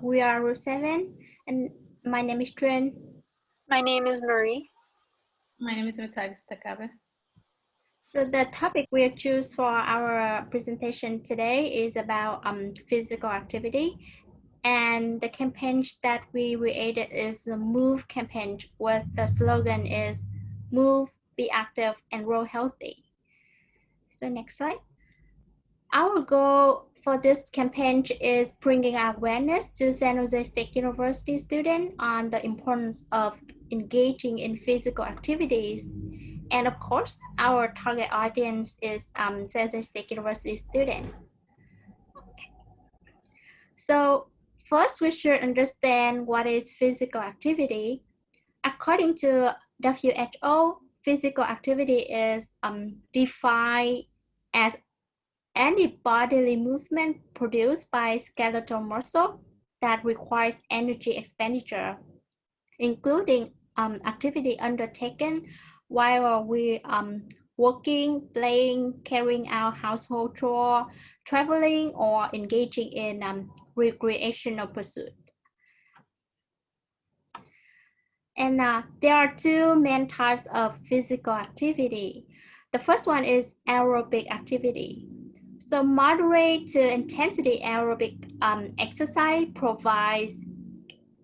We are Route 7, and my name is Trin. My name is Marie. My name is Vitalis Takabe. So the topic we choose for our presentation today is about physical activity. And the campaign that we created is the MOVE campaign, with the slogan is Move, Be Active, and Grow Healthy. So next slide. Our goal for this campaign is bringing awareness to San Jose State University students on the importance of engaging in physical activities. And of course, our target audience is San Jose State University students. Okay. So first, we should understand what is physical activity. According to WHO, physical activity is defined as any bodily movement produced by skeletal muscle that requires energy expenditure, including activity undertaken while we working, playing, carrying out household chore, traveling, or engaging in recreational pursuit. And there are two main types of physical activity. The first one is aerobic activity. So moderate to intensity aerobic exercise provides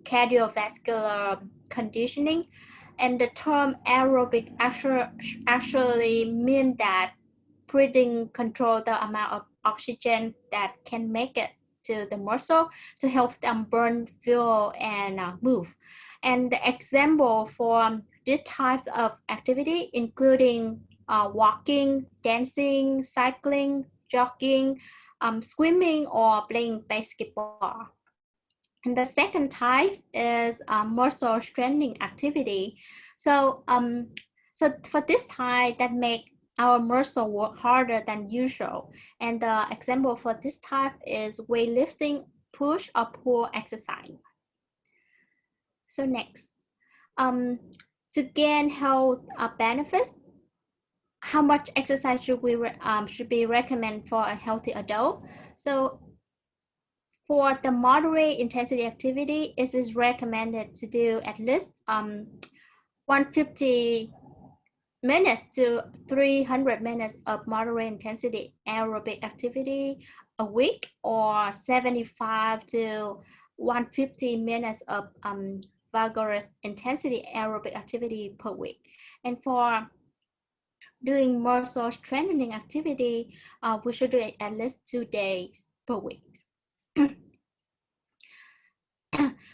cardiovascular conditioning, and the term aerobic actually means that breathing control the amount of oxygen that can make it to the muscle to help them burn fuel and move. And the example for these types of activity, including walking, dancing, cycling, jogging, swimming, or playing basketball. And the second type is muscle strengthening activity. So, so for this type, that make our muscle work harder than usual. And the example for this type is weightlifting, push or pull exercise. So next, to gain health benefits, how much exercise should be recommended for a healthy adult? So for the moderate intensity activity, it is recommended to do at least 150 minutes to 300 minutes of moderate intensity aerobic activity a week, or 75 to 150 minutes of vigorous intensity aerobic activity per week. And for doing muscle strengthening activity, we should do it at least 2 days per week.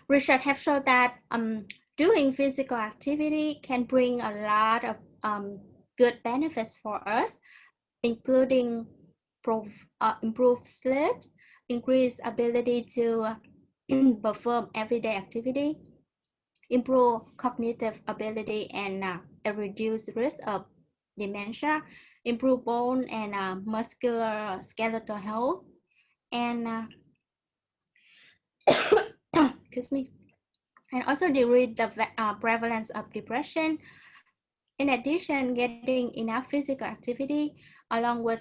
Research have shown that doing physical activity can bring a lot of good benefits for us, including improved sleep, increased ability to perform everyday activity, improve cognitive ability, and a reduced risk of dementia, improve bone and muscular skeletal health, and excuse me, and also decrease the prevalence of depression. In addition, getting enough physical activity along with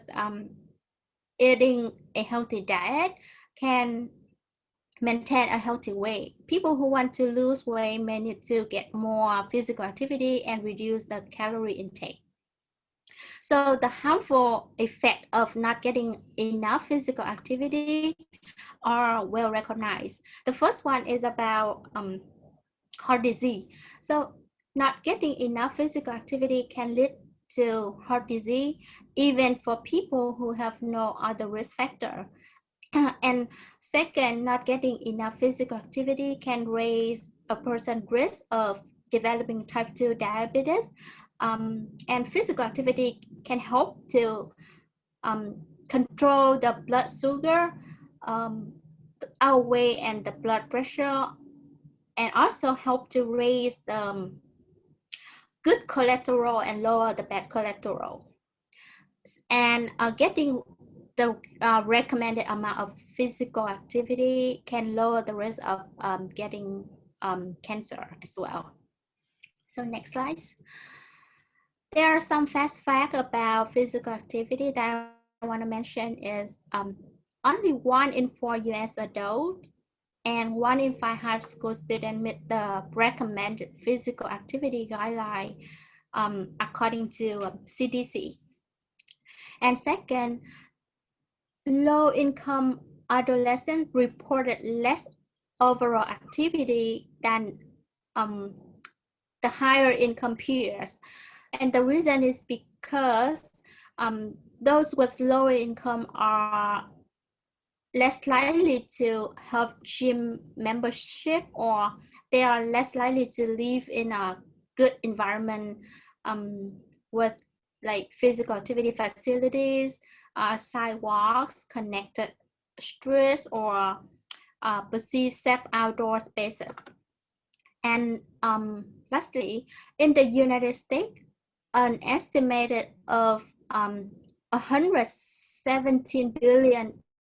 eating a healthy diet can maintain a healthy weight. People who want to lose weight may need to get more physical activity and reduce the calorie intake. So the harmful effect of not getting enough physical activity are well recognized. The first one is about heart disease. So not getting enough physical activity can lead to heart disease, even for people who have no other risk factor. And second, not getting enough physical activity can raise a person's risk of developing type 2 diabetes. And physical activity can help to control the blood sugar, our weight, and the blood pressure, and also help to raise the good cholesterol and lower the bad cholesterol. And getting the recommended amount of physical activity can lower the risk of getting cancer as well. So next slide. There are some fast facts about physical activity that I want to mention is only 1 in 4 US adults and 1 in 5 high school students meet the recommended physical activity guideline according to CDC. And second, low-income adolescents reported less overall activity than the higher income peers. And the reason is because those with lower income are less likely to have gym membership, or they are less likely to live in a good environment with like physical activity facilities, sidewalks, connected streets, or perceived safe outdoor spaces. And lastly, in the United States, an estimated of 117 billion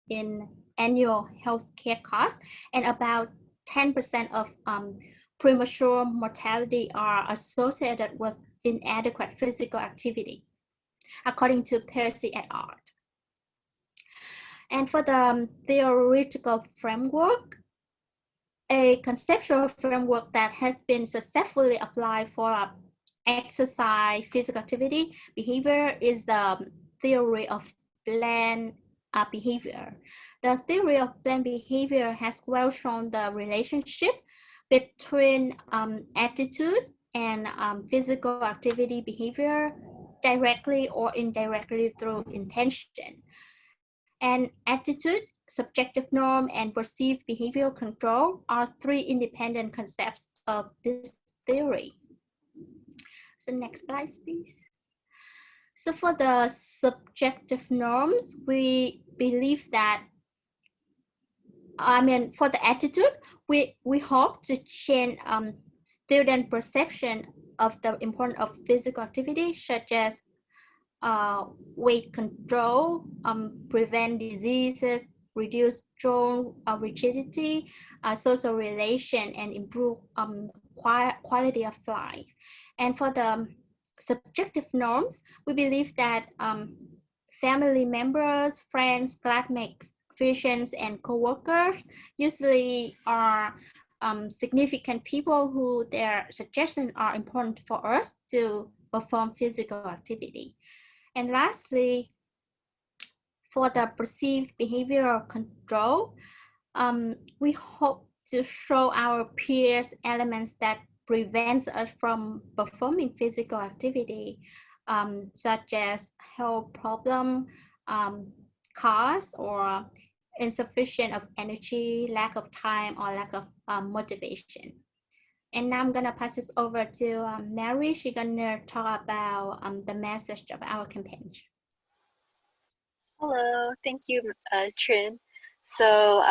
in annual healthcare costs, and about 10% of premature mortality are associated with inadequate physical activity, according to Percy et al. And for the theoretical framework, a conceptual framework that has been successfully applied for exercise, physical activity, behavior is the theory of planned behavior. The theory of planned behavior has well shown the relationship between attitudes and physical activity behavior directly or indirectly through intention. And attitude, subjective norm, and perceived behavioral control are three independent concepts of this theory. So next slide, please. So for the subjective norms, we believe that, for the attitude, we hope to change student perception of the importance of physical activity, such as weight control, prevent diseases, reduce joint rigidity, social relation, and improve quality of life. And for the subjective norms, we believe that family members, friends, classmates, physicians, and co-workers usually are significant people who their suggestions are important for us to perform physical activity. And lastly, for the perceived behavioral control, we hope to show our peers elements that prevents us from performing physical activity, such as health problem, cost, or insufficient of energy, lack of time, or lack of motivation. And now I'm gonna pass this over to Mary. She's gonna talk about the message of our campaign. Hello, thank you, Trin. So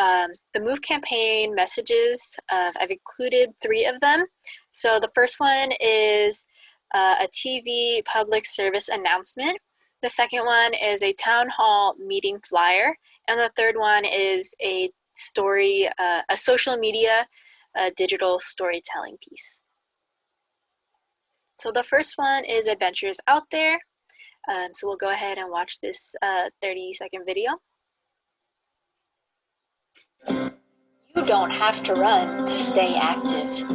the MOVE campaign messages, I've included 3 of them. So the first one is a TV public service announcement. The second one is a town hall meeting flyer. And the third one is a story, a social media digital storytelling piece. So the first one is Adventures Out There. So we'll go ahead and watch this 30-second video. You don't have to run to stay active.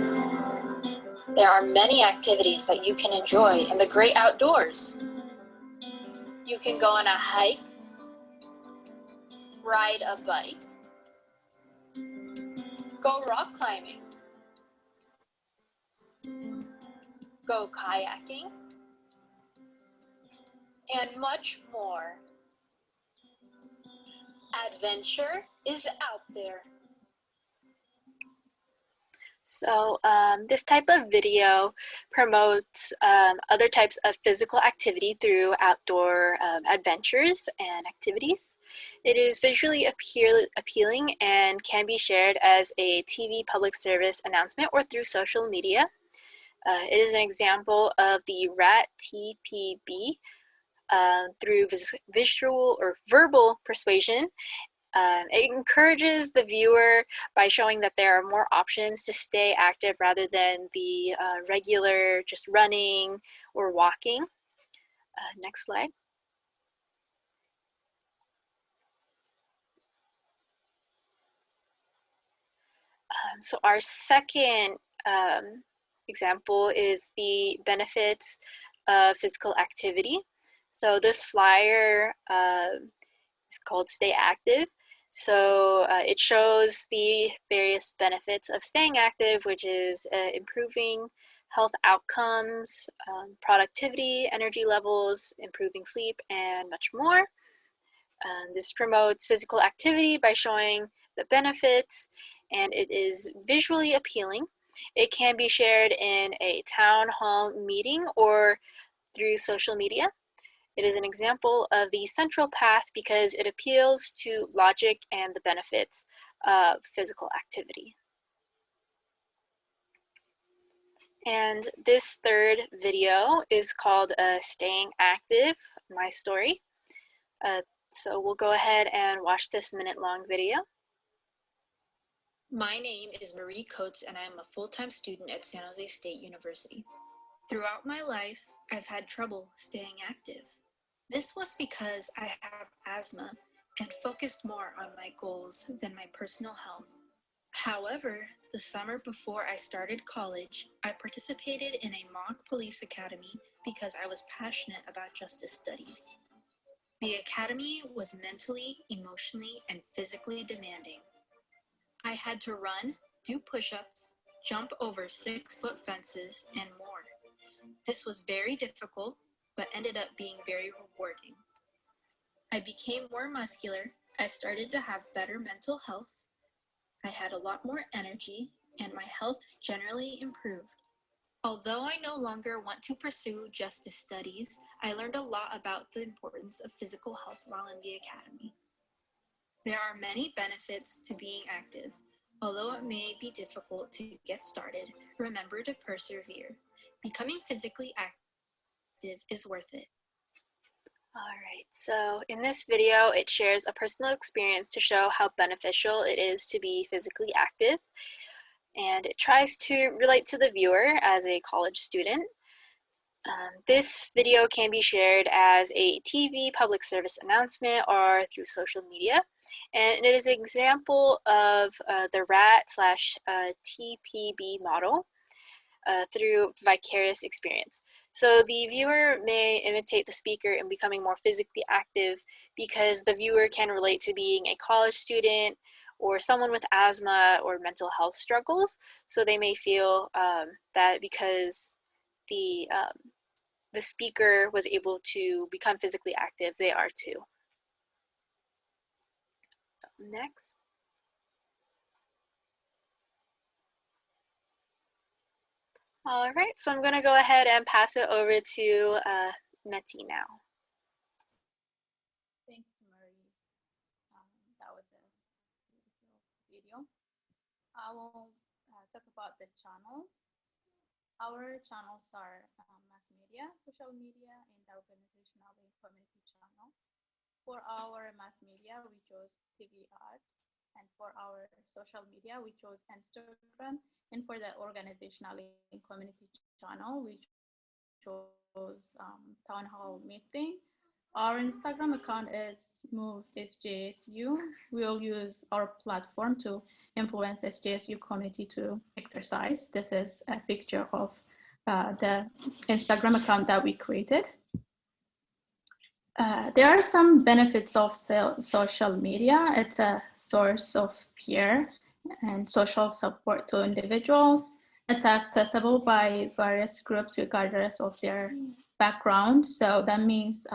There are many activities that you can enjoy in the great outdoors. You can go on a hike, ride a bike, go rock climbing, go kayaking, and much more. Adventure is out there. So this type of video promotes other types of physical activity through outdoor adventures and activities. It is visually appealing and can be shared as a TV public service announcement or through social media. It is an example of the RAT-TPB through visual or verbal persuasion. It encourages the viewer by showing that there are more options to stay active rather than the regular just running or walking. Next slide. So our second example is the benefits of physical activity. So this flyer is called Stay Active. So it shows the various benefits of staying active, which is improving health outcomes, productivity, energy levels, improving sleep, and much more. This promotes physical activity by showing the benefits, and it is visually appealing. It can be shared in a town hall meeting or through social media. It is an example of the central path because it appeals to logic and the benefits of physical activity. And this third video is called Staying Active, My Story. So we'll go ahead and watch this minute-long video. My name is Marie Coates, and I am a full-time student at San Jose State University. Throughout my life, I've had trouble staying active. This was because I have asthma and focused more on my goals than my personal health. However, the summer before I started college, I participated in a mock police academy because I was passionate about justice studies. The academy was mentally, emotionally, and physically demanding. I had to run, do push-ups, jump over 6-foot fences, and more. This was very difficult, but ended up being very rewarding. I became more muscular, I started to have better mental health, I had a lot more energy, and my health generally improved. Although I no longer want to pursue justice studies, I learned a lot about the importance of physical health while in the academy. There are many benefits to being active. Although it may be difficult to get started, remember to persevere. Becoming physically active is worth it. All right, so in this video, it shares a personal experience to show how beneficial it is to be physically active. And it tries to relate to the viewer as a college student. This video can be shared as a TV public service announcement or through social media. And it is an example of the RAT/TPB model through vicarious experience. So the viewer may imitate the speaker in becoming more physically active because the viewer can relate to being a college student or someone with asthma or mental health struggles. So they may feel that because the speaker was able to become physically active, they are too. So next. All right, so I'm going to go ahead and pass it over to Meti now. Thanks, Marie. That was a beautiful video. I will talk about the channels. Our channels are mass media, social media, and organizational and community channels. For our mass media, we chose TV art, and for our social media, we chose Instagram, and for the organizational and community channel, we chose town hall meeting. Our Instagram account is Move SJSU. We'll use our platform to influence SJSU community to exercise. This is a picture of the Instagram account that we created. There are some benefits of social media. It's a source of peer and social support to individuals. It's accessible by various groups regardless of their background. So that means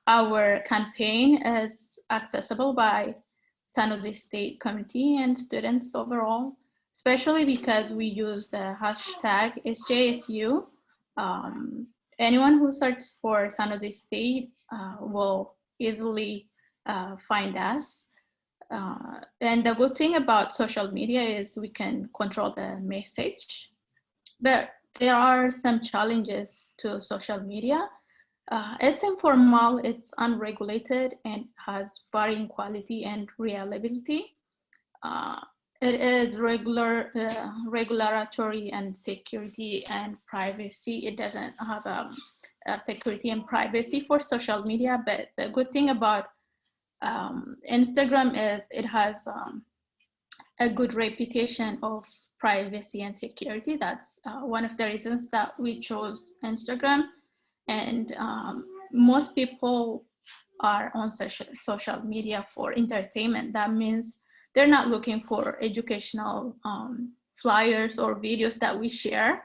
our campaign is accessible by San Jose State community and students overall, especially because we use the hashtag SJSU. Anyone who searches for San Jose State will easily find us. And the good thing about social media is we can control the message, but there are some challenges to social media. It's informal, it's unregulated, and has varying quality and reliability. It is regulatory and security and privacy. It doesn't have security and privacy for social media, but the good thing about Instagram is it has a good reputation of privacy and security. That's one of the reasons that we chose Instagram. And most people are on social media for entertainment. That means they're not looking for educational flyers or videos that we share.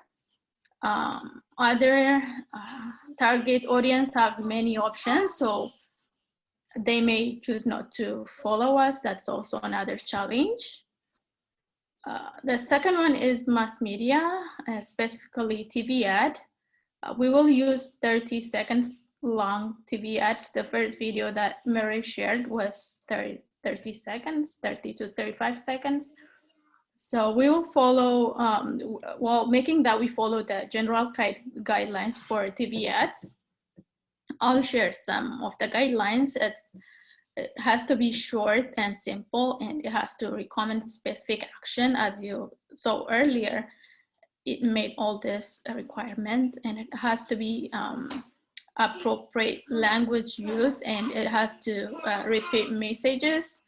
Other target audience have many options, so they may choose not to follow us. That's also another challenge. The second one is mass media, specifically TV ad. We will use 30 seconds long TV ads. The first video that Mary shared was 30 seconds, 30 to 35 seconds. So we will follow, while making that we follow the general guidelines for TV ads. I'll share some of the guidelines. It has to be short and simple, and it has to recommend specific action. As you saw earlier, it made all this a requirement, and it has to be appropriate language use, and it has to repeat messages.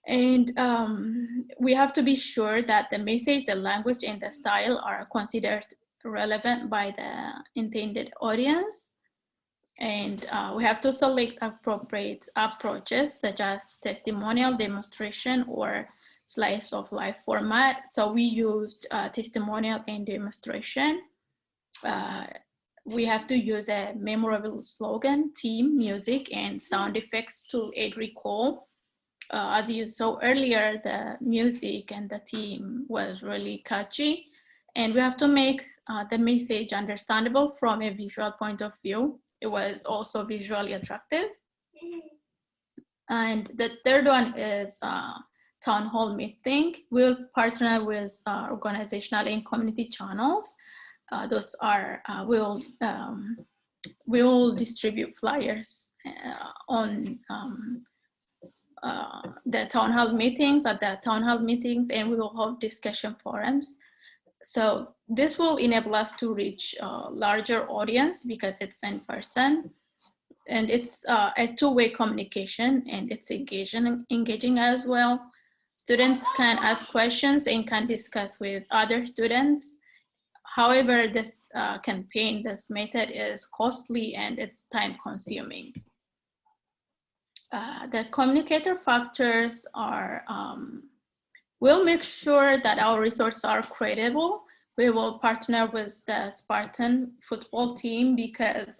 And we have to be sure that the message, the language, and the style are considered relevant by the intended audience. And we have to select appropriate approaches such as testimonial, demonstration, or slice of life format. So we used testimonial and demonstration. We have to use a memorable slogan, theme, music, and sound effects to aid recall. As you saw earlier, the music and the theme was really catchy. And we have to make the message understandable from a visual point of view. It was also visually attractive. And the third one is town hall meeting. We'll partner with organizational and community channels. Those are, we will distribute flyers on the town hall meetings, and we will hold discussion forums. So this will enable us to reach a larger audience because it's in person, and it's a two-way communication, and it's engaging as well. Students can ask questions and can discuss with other students. However, this campaign, this method is costly and it's time consuming. The communicator factors are, we'll make sure that our resources are credible. We will partner with the Spartan football team because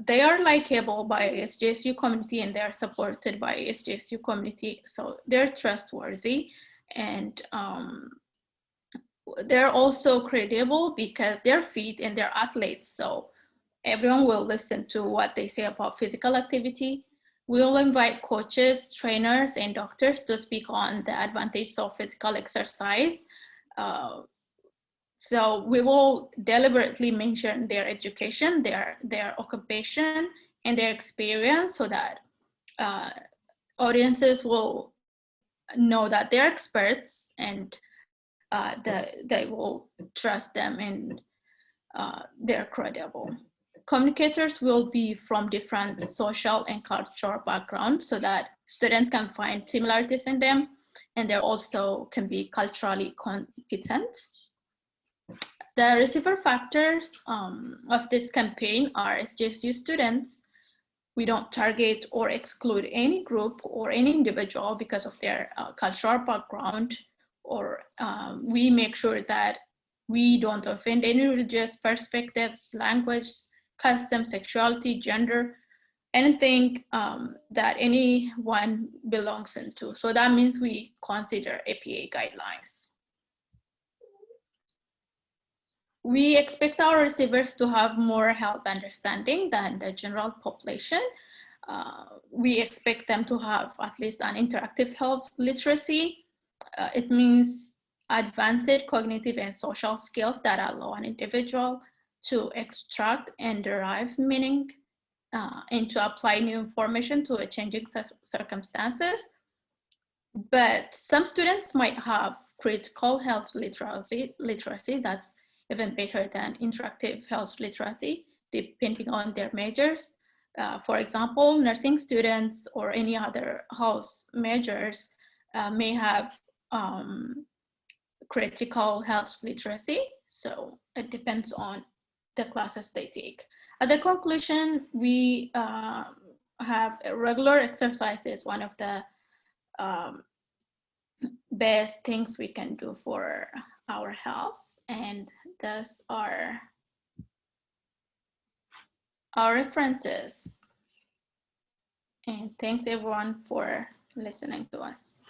they are likable by SJSU community and they are supported by SJSU community. So they're trustworthy, and they're also credible because they're fit and they're athletes. So everyone will listen to what they say about physical activity. We will invite coaches, trainers, and doctors to speak on the advantages of physical exercise. So we will deliberately mention their education, their occupation, and their experience so that audiences will know that they're experts and they will trust them and they're credible. Communicators will be from different social and cultural backgrounds so that students can find similarities in them, and they also can be culturally competent. The receiver factors of this campaign are SJSU students. We don't target or exclude any group or any individual because of their cultural background, or we make sure that we don't offend any religious perspectives, language, custom, sexuality, gender, anything that anyone belongs into. So that means we consider APA guidelines. We expect our receivers to have more health understanding than the general population. We expect them to have at least an interactive health literacy. It means advanced cognitive and social skills that allow an individual to extract and derive meaning and to apply new information to a changing circumstances. But some students might have critical health literacy that's even better than interactive health literacy, depending on their majors. For example, nursing students or any other health majors may have critical health literacy. So it depends on the classes they take. As a conclusion, we have regular exercises, one of the best things we can do for our health, and thus are our references. And thanks everyone for listening to us.